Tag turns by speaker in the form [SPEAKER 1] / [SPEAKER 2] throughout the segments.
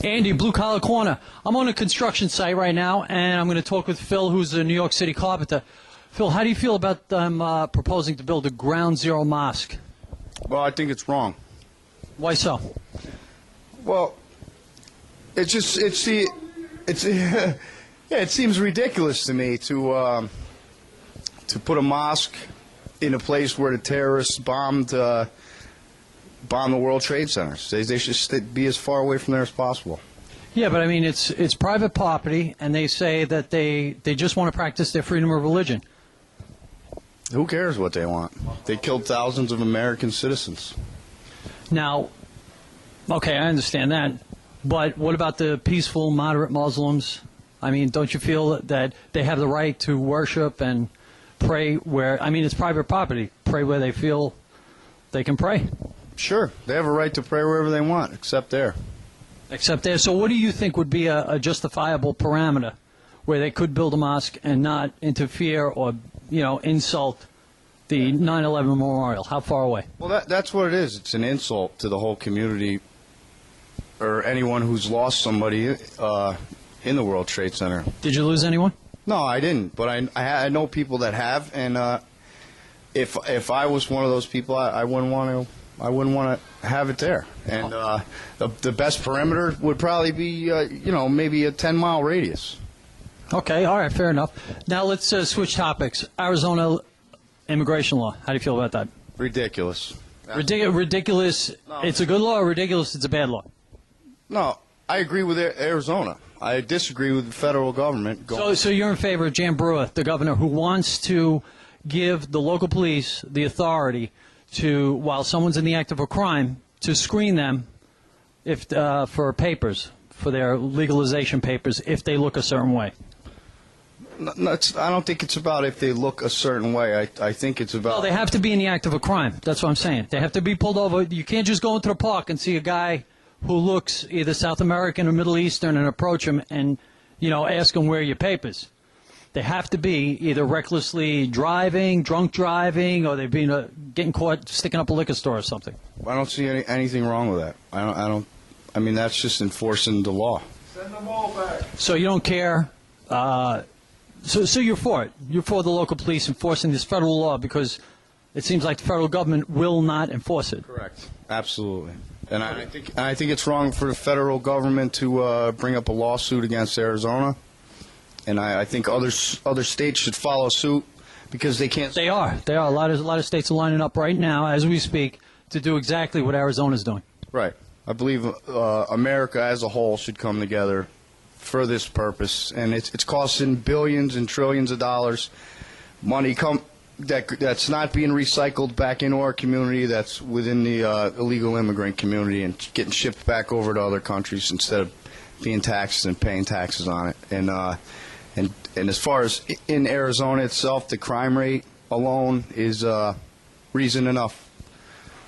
[SPEAKER 1] Andy, Blue Collar Corner. I'm on a construction site right now, and I'm going to talk with Phil, who's a New York City carpenter. Phil, how do you feel about them proposing to build a ground zero mosque?
[SPEAKER 2] Well, I think it's wrong.
[SPEAKER 1] Why so?
[SPEAKER 2] Well, it seems ridiculous to me to put a mosque in a place where the terrorists bombed the World Trade Centers. They should be as far away from there as possible.
[SPEAKER 1] Yeah, but I mean, it's private property, and they say that they just want to practice their freedom of religion.
[SPEAKER 2] Who cares what they want? They killed thousands of American citizens.
[SPEAKER 1] Now, okay, I understand that, but what about the peaceful, moderate Muslims? I mean, don't you feel that they have the right to worship and pray where, I mean, it's private property, pray where they feel they can pray?
[SPEAKER 2] Sure, they have a right to pray wherever they want, except there.
[SPEAKER 1] Except there. So what do you think would be a justifiable parameter where they could build a mosque and not interfere or, insult the 9/11 memorial? How far away?
[SPEAKER 2] Well, that's what it is. It's an insult to the whole community or anyone who's lost somebody in the World Trade Center.
[SPEAKER 1] Did you lose anyone?
[SPEAKER 2] No, I didn't, but I know people that have, and if I was one of those people, I wouldn't want to have it there. And the best perimeter would probably be maybe a 10-mile radius.
[SPEAKER 1] Okay, all right, fair enough. Now let's switch topics. Arizona immigration law. How do you feel about that?
[SPEAKER 2] Ridiculous.
[SPEAKER 1] Ridiculous. No. It's a good law, or ridiculous? It's a bad law.
[SPEAKER 2] No, I agree with Arizona. I disagree with the federal government.
[SPEAKER 1] So you're in favor of Jan Brewer, the governor, who wants to give the local police the authority to, while someone's in the act of a crime, to screen them if for papers, for their legalization papers, if they look a certain way.
[SPEAKER 2] No, I don't think it's about if they look a certain way. I think it's about...
[SPEAKER 1] Well, they have to be in the act of a crime. That's what I'm saying. They have to be pulled over. You can't just go into the park and see a guy who looks either South American or Middle Eastern and approach him and, ask him where are your papers. They have to be either recklessly driving, drunk driving, or they've been getting caught sticking up a liquor store or something.
[SPEAKER 2] I don't see anything wrong with that. I mean, that's just enforcing the law.
[SPEAKER 3] Send them all back.
[SPEAKER 1] So you don't care. So you're for it. You're for the local police enforcing this federal law because it seems like the federal government will not enforce it.
[SPEAKER 2] Correct. Absolutely. And I think it's wrong for the federal government to bring up a lawsuit against Arizona. And I think other states should follow suit because they can't.
[SPEAKER 1] They are. A lot of states are lining up right now as we speak to do exactly what Arizona's doing.
[SPEAKER 2] Right. I believe America as a whole should come together for this purpose, and it's costing billions and trillions of dollars, money that's not being recycled back into our community, that's within the illegal immigrant community and getting shipped back over to other countries instead of being taxed and paying taxes on it. And as far as in Arizona itself, the crime rate alone is reason enough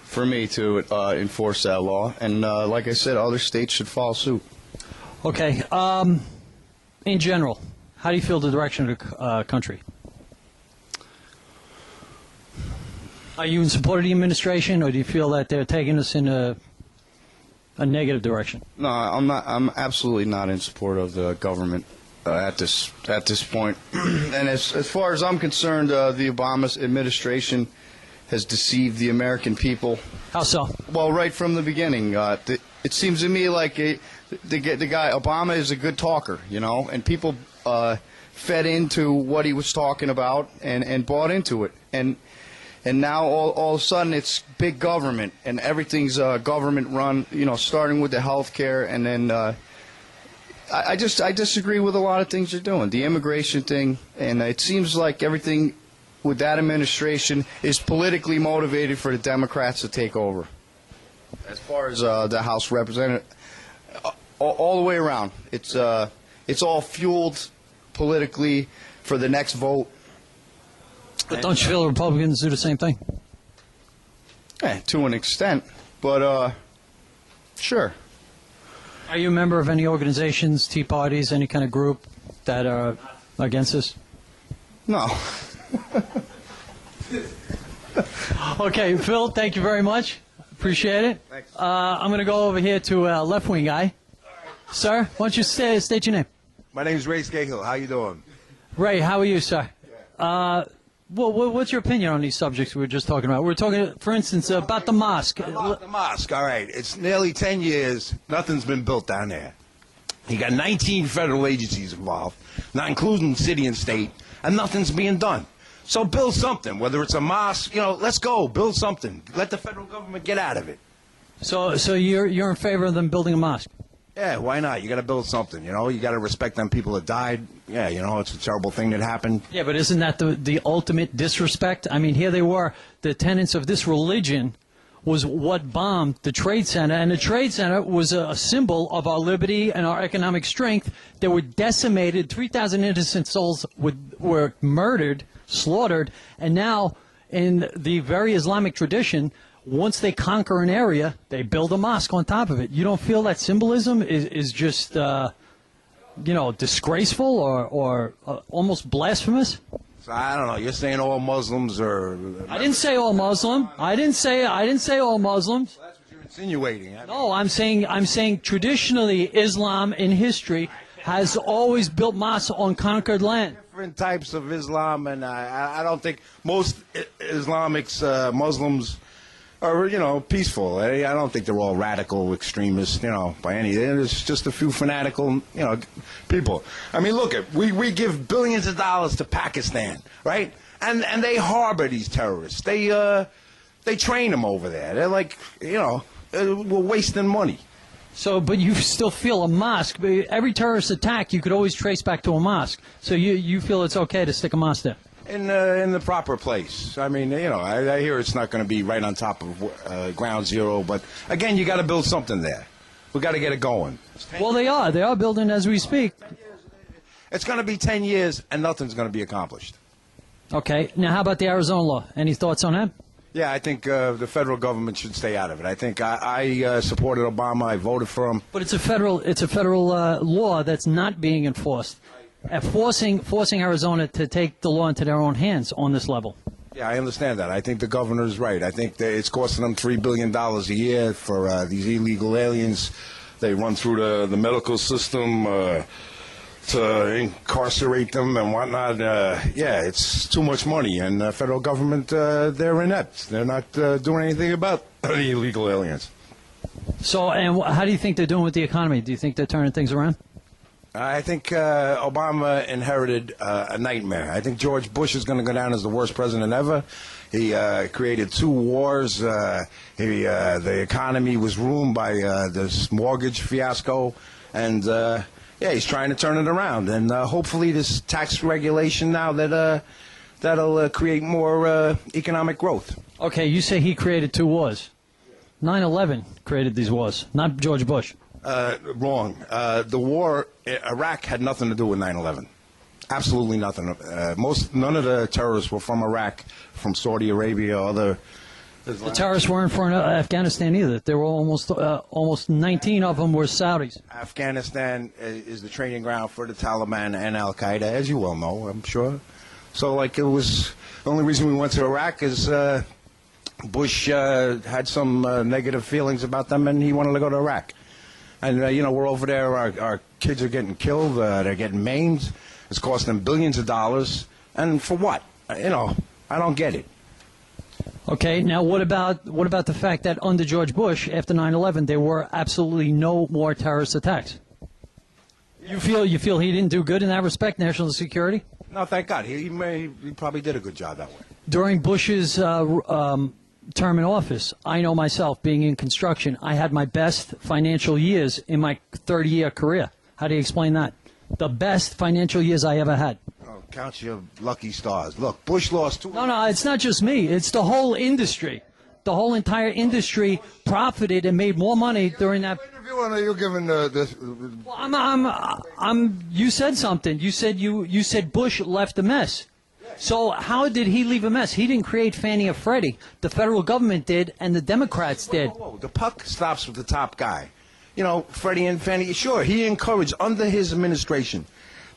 [SPEAKER 2] for me to enforce that law. And like I said, other states should follow suit.
[SPEAKER 1] Okay. In general, how do you feel the direction of the country? Are you in support of the administration, or do you feel that they're taking us in a negative direction?
[SPEAKER 2] No, I'm not. I'm absolutely not in support of the government at this point. And as far as I'm concerned, the Obama administration has deceived the American people.
[SPEAKER 1] How so?
[SPEAKER 2] Well, right from the beginning, it seems to me like the guy Obama is a good talker, and people fed into what he was talking about and bought into it, and now all of a sudden it's big government and everything's government run, starting with the health care, and then I disagree with a lot of things they're doing, the immigration thing, and it seems like everything with that administration is politically motivated for the Democrats to take over. As far as the House representative, all the way around, it's all fueled politically for the next vote.
[SPEAKER 1] But don't you feel the Republicans do the same thing?
[SPEAKER 2] To an extent, but sure.
[SPEAKER 1] Are you a member of any organizations, Tea Parties, any kind of group that are against this?
[SPEAKER 2] No.
[SPEAKER 1] Okay, Phil, thank you very much. Appreciate it.
[SPEAKER 2] Thanks.
[SPEAKER 1] I'm going to go over here to a left-wing guy. Sir, why don't you state your name?
[SPEAKER 3] My name is Ray Scahill. How you doing?
[SPEAKER 1] Ray, how are you, sir? Well, what's your opinion on these subjects we were just talking about? We're talking, for instance, about the mosque.
[SPEAKER 3] About the mosque, all right. It's nearly 10 years. Nothing's been built down there. You got 19 federal agencies involved, not including city and state, and nothing's being done. So build something, whether it's a mosque, let's go, build something. Let the federal government get out of it.
[SPEAKER 1] So you're in favor of them building a mosque?
[SPEAKER 3] Yeah, why not? You got to build something, you got to respect them people that died. Yeah, it's a terrible thing that happened.
[SPEAKER 1] Yeah, but isn't that the ultimate disrespect? I mean, here they were, the tenets of this religion was what bombed the Trade Center, and the Trade Center was a symbol of our liberty and our economic strength. They were decimated, 3,000 innocent souls were murdered, slaughtered, and now in the very Islamic tradition, once they conquer an area, they build a mosque on top of it. You don't feel that symbolism is just, disgraceful or almost blasphemous?
[SPEAKER 3] So I don't know. You're saying all Muslims are...
[SPEAKER 1] I didn't say all Muslim. I didn't say all Muslims.
[SPEAKER 3] Well, that's what you're insinuating.
[SPEAKER 1] No, I'm saying traditionally Islam in history has always built mosques on conquered land.
[SPEAKER 3] Different types of Islam, and I don't think most Islamics, Muslims, are peaceful. I don't think they're all radical extremists, by any. There's just a few fanatical, people. I mean, look, we give billions of dollars to Pakistan, right? And they harbor these terrorists. They train them over there. They're like, we're wasting money.
[SPEAKER 1] So, but you still feel a mosque. Every terrorist attack you could always trace back to a mosque. So you feel it's okay to stick a mosque there?
[SPEAKER 3] In the proper place. I mean, I hear it's not going to be right on top of ground zero, but again, you got to build something there. We got to get it going.
[SPEAKER 1] Well, they are building as we speak.
[SPEAKER 3] It's going to be 10 years, and nothing's going to be accomplished.
[SPEAKER 1] Okay. Now, how about the Arizona law? Any thoughts on that?
[SPEAKER 3] Yeah, I think the federal government should stay out of it. I think I supported Obama. I voted for him.
[SPEAKER 1] But it's a federal law that's not being enforced. Forcing Arizona to take the law into their own hands on this level.
[SPEAKER 3] Yeah, I understand that. I think the governor's right. I think that it's costing them $3 billion a year for these illegal aliens. They run through the medical system to incarcerate them and whatnot. Yeah, it's too much money. And the federal government, they're inept. They're not doing anything about the illegal aliens.
[SPEAKER 1] So, and how do you think they're doing with the economy? Do you think they're turning things around?
[SPEAKER 3] I think Obama inherited a nightmare. I think George Bush is going to go down as the worst president ever. He created 2 wars. The economy was ruined by this mortgage fiasco. And, he's trying to turn it around. And hopefully this tax regulation now that'll create more economic growth.
[SPEAKER 1] Okay, you say he created 2 wars. 9/11 created these wars, not George Bush.
[SPEAKER 3] Wrong. The war in Iraq had nothing to do with 9/11. Absolutely nothing. None of the terrorists were from Iraq, from Saudi Arabia, or other.
[SPEAKER 1] The terrorists weren't from Afghanistan either. There were almost 19 of them were Saudis.
[SPEAKER 3] Afghanistan is the training ground for the Taliban and Al Qaeda, as you well know, I'm sure. So, it was the only reason we went to Iraq is Bush had some negative feelings about them, and he wanted to go to Iraq. And, we're over there, our kids are getting killed, they're getting maimed, it's costing them billions of dollars, and for what? I don't get it.
[SPEAKER 1] Okay, now what about the fact that under George Bush, after 9/11, there were absolutely no more terrorist attacks? You feel he didn't do good in that respect, national security?
[SPEAKER 3] No, thank God. He probably did a good job that way.
[SPEAKER 1] During Bush's term in office, I know myself, being in construction, I had my best financial years in my 30-year career. How do you explain that? The best financial years I ever had.
[SPEAKER 3] Oh, count your lucky stars. Look, Bush lost 2.
[SPEAKER 1] No, it's not just me. It's the whole industry. The whole entire industry profited and made more money during that.
[SPEAKER 3] You're giving this.
[SPEAKER 1] Well, you said something. You said Bush left a mess. So how did he leave a mess? He didn't create Fannie or Freddie. The federal government did, and the Democrats did.
[SPEAKER 3] Whoa. The puck stops with the top guy. Freddie and Fannie, sure, he encouraged, under his administration,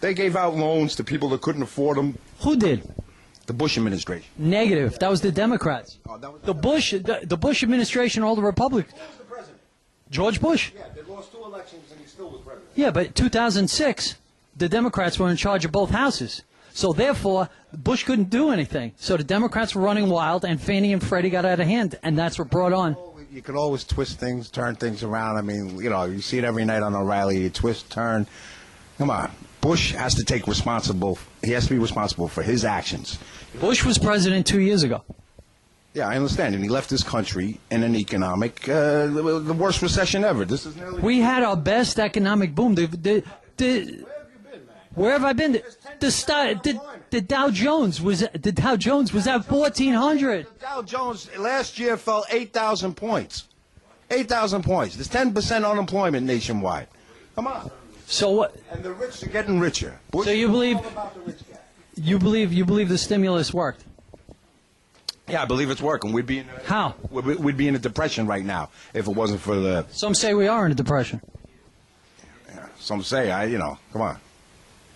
[SPEAKER 3] they gave out loans to people that couldn't afford them.
[SPEAKER 1] Who did?
[SPEAKER 3] The Bush administration.
[SPEAKER 1] Negative. That was the Democrats.
[SPEAKER 3] Oh, that was
[SPEAKER 1] the Bush administration, all the Republicans. George Bush?
[SPEAKER 3] Yeah, they lost 2 elections and he still was president.
[SPEAKER 1] Yeah, but 2006, the Democrats were in charge of both houses. So therefore, Bush couldn't do anything. So the Democrats were running wild, and Fannie and Freddie got out of hand, and that's what brought on.
[SPEAKER 3] You could always twist things, turn things around. I mean, you know, you see it every night on O'Reilly. You twist, turn. Come on. Bush has to take responsible. He has to be responsible for his actions.
[SPEAKER 1] Bush was president 2 years ago.
[SPEAKER 3] Yeah, I understand. And he left this country in an economic, the worst recession ever. This is nearly.
[SPEAKER 1] We had our best economic boom. Where have I been? The Dow Jones was at 1,400.
[SPEAKER 3] The Dow Jones last year fell 8,000 points. 8,000 points. There's 10% unemployment nationwide. Come on.
[SPEAKER 1] So what?
[SPEAKER 3] And the rich are getting richer. Bush
[SPEAKER 1] So you believe?
[SPEAKER 3] all about the rich guy.
[SPEAKER 1] You believe the stimulus worked?
[SPEAKER 3] Yeah, I believe it's working. We'd be in
[SPEAKER 1] How?
[SPEAKER 3] we'd be in a depression right now if it wasn't for the.
[SPEAKER 1] Some say we are in a depression.
[SPEAKER 3] Some say, come on,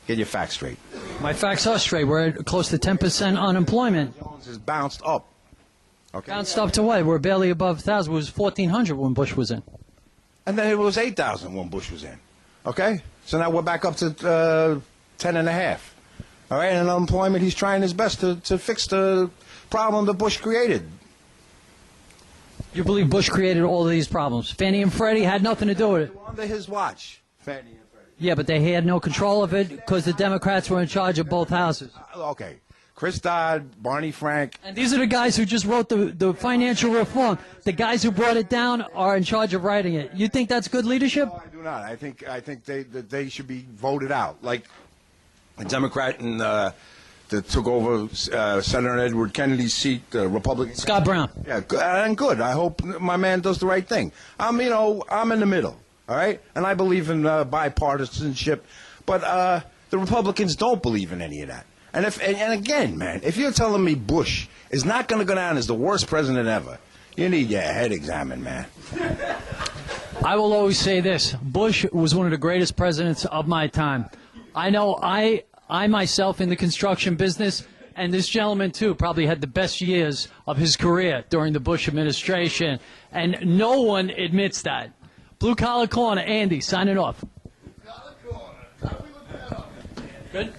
[SPEAKER 3] get your facts straight.
[SPEAKER 1] My facts are straight. We're at close to 10% unemployment.
[SPEAKER 3] Jones has bounced up. Okay.
[SPEAKER 1] Bounced up to what? We're barely above 1,000. It was 1,400 when Bush was in.
[SPEAKER 3] And then it was 8,000 when Bush was in. Okay? So now we're back up to 10.5. All right? And unemployment, he's trying his best to fix the problem that Bush created.
[SPEAKER 1] You believe Bush created all of these problems? Fannie and Freddie had nothing to do with it.
[SPEAKER 3] Under his watch, Fannie and Freddie.
[SPEAKER 1] Yeah, but they had no control of it because the Democrats were in charge of both houses.
[SPEAKER 3] Okay. Chris Dodd, Barney Frank.
[SPEAKER 1] And these are the guys who just wrote the financial reform. The guys who brought it down are in charge of writing it. You think that's good leadership?
[SPEAKER 3] No, I do not. I think they should be voted out. Like a Democrat that took over Senator Edward Kennedy's seat, the Republican.
[SPEAKER 1] Scott Brown.
[SPEAKER 3] Yeah, and good. I hope my man does the right thing. I'm in the middle, all right? And I believe in bipartisanship, but the Republicans don't believe in any of that. And again, man, if you're telling me Bush is not going to go down as the worst president ever, you need your head examined, man.
[SPEAKER 1] I will always say this. Bush was one of the greatest presidents of my time. I know I myself in the construction business, and this gentleman too, probably had the best years of his career during the Bush administration, and no one admits that. Blue Collar Corner, Andy, signing off.
[SPEAKER 2] Blue collar corner.
[SPEAKER 1] Good?